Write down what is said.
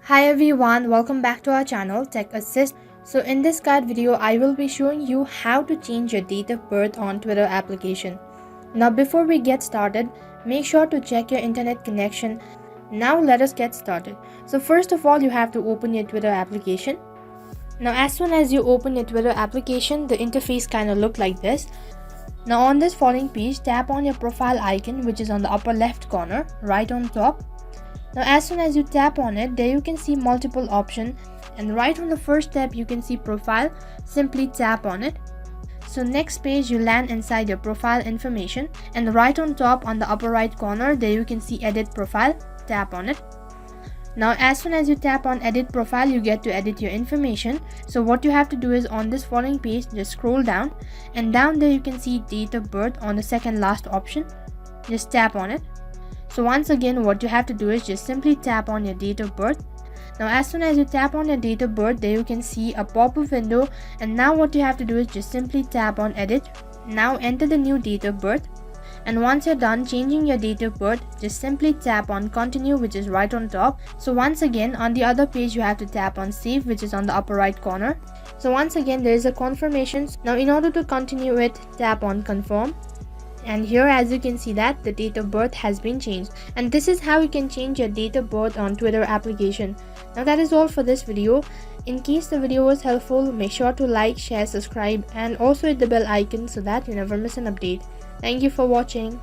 Hi everyone, welcome back to our channel Tech Assist. So in this guide video, I will be showing you how to change your date of birth on Twitter application. Now before we get started, make sure to check your internet connection. Now let us get started. So first of all, you have to open your Twitter application. Now as soon as you open your Twitter application, the interface kind of look like this. Now on this following page, tap on your profile icon which is on the upper left corner, right on top. Now as soon as you tap on it, there you can see multiple options, and right on the first tab you can see profile. Simply tap on it. So next page you land inside your profile information, and right on top on the upper right corner there you can see edit profile. Tap on it. Now as soon as you tap on edit profile, you get to edit your information. So what you have to do is on this following page, just scroll down, and down there you can see date of birth on the second last option. Just tap on it. So once again, what you have to do is just simply tap on your date of birth. Now as soon as you tap on your date of birth, there you can see a pop-up window, and now what you have to do is just simply tap on edit. Now enter the new date of birth, and once you're done changing your date of birth, just simply tap on continue, which is right on top. So once again, on the other page you have to tap on save, which is on the upper right corner. So once again, there is a confirmation. Now in order to continue it, tap on confirm. And here as you can see that the date of birth has been changed, and this is how you can change your date of birth on Twitter application. Now that is all for this video. In case the video was helpful, make sure to like, share, subscribe, and also hit the bell icon so that you never miss an update. Thank you for watching.